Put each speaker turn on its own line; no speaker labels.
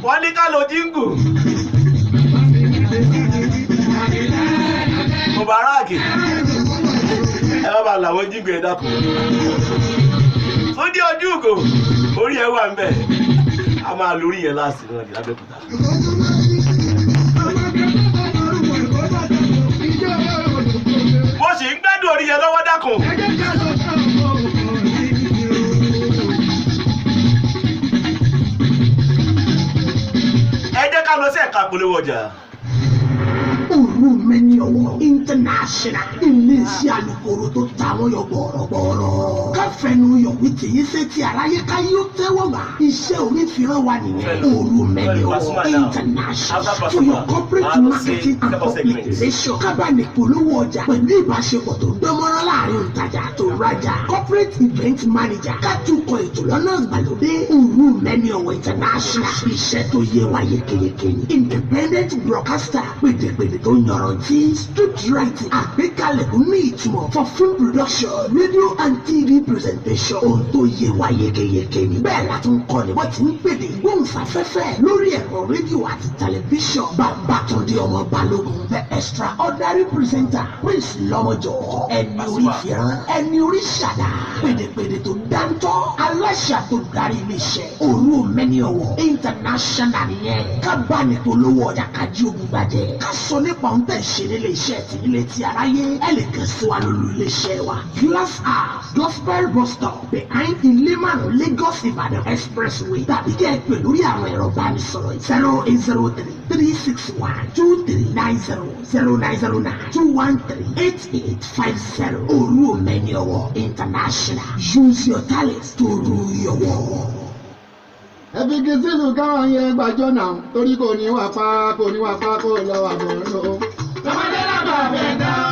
wọ́n ní ká lo jíngù Mubaraki ẹ bá bá làwọn jíngù ẹ dákun tó dé ojú ògò orí ẹ wà ń bẹ a máa lórí yẹn láàsì náà ní Abẹ́òkúta. bó ṣe ń gbádùn orí yẹn lọ́wọ́ dákun. ẹ jẹ́ ká lọ sí ẹ̀ka polówó ọjà.
Olúmẹ́niọ̀wọ̀ international iléeṣẹ́ alukoro tó ta àwọn yọ gbọ̀rọ̀gbọ̀rọ̀. káfẹ́nu yọ̀wé tèyí sétí aráyé ká yóò tẹ́wọ́ gbà. iṣẹ́ onífìràn wa nìyẹn. Olúmẹ́niọ̀wọ̀ international for your corporate marketing and public relations. kábàánì polówó ọjà pẹ̀lú ìbáṣepọ̀ tó dánmọ́rán láàrin òǹtajà tó rajà. corporate event manager kájúkọ ètò lọ́nà ìgbàlódé. Olúmẹ́niọ̀wọ̀ international iṣẹ́ tó yé wa yékéyéké ni. independent broadcaster pèdèpèdè tó yọrantí script writing àgbékalẹ̀ tó ní ìtumọ̀ for film production radio and TV presentation ohun tó yé wa yékéyéké ni. bẹ́ẹ̀ la tún kọ́ ni wọ́n ti ń pèdè ìgbóhùnsáfẹ́fẹ́ lórí ẹ̀rọ rédíò àti tẹlifíṣàn. Babátúndé ọmọ Balógun the extraordinary presenter Prince Lọ́mọjọ́ ẹni orí fìràn ẹni orí ṣàdá pèdèpèdè tó dáńtọ́ aláṣà tó darí iléeṣẹ́ Olúmẹ́niọ̀wọ̀ international nìyẹn. kábàánipolówó ọjà kájí ogun gbàjẹ́ ká sọ nípa ohun tẹ̀ ṣe nílé iṣẹ́ tí ilé tí aráyé ẹ lè kàn sí wa lórí ilé iṣẹ́ wa. Glass House Gospel bus stop behind Ilemanu Lagos Ibadan expressway tàbí kẹ́ ẹ pè lórí àwọn ẹ̀rọ ìbánisọ̀rọ̀ 0803-361-23909-213-8850. Olúmẹ́niọ̀wọ̀ international use your talent to rule your world.
ẹbí kí sílù káwọn yẹn gbàjọ náà torí kò ní wà pa kò lọ àbọ̀ lọ. tọmọdé lábàá bẹ̀ dá.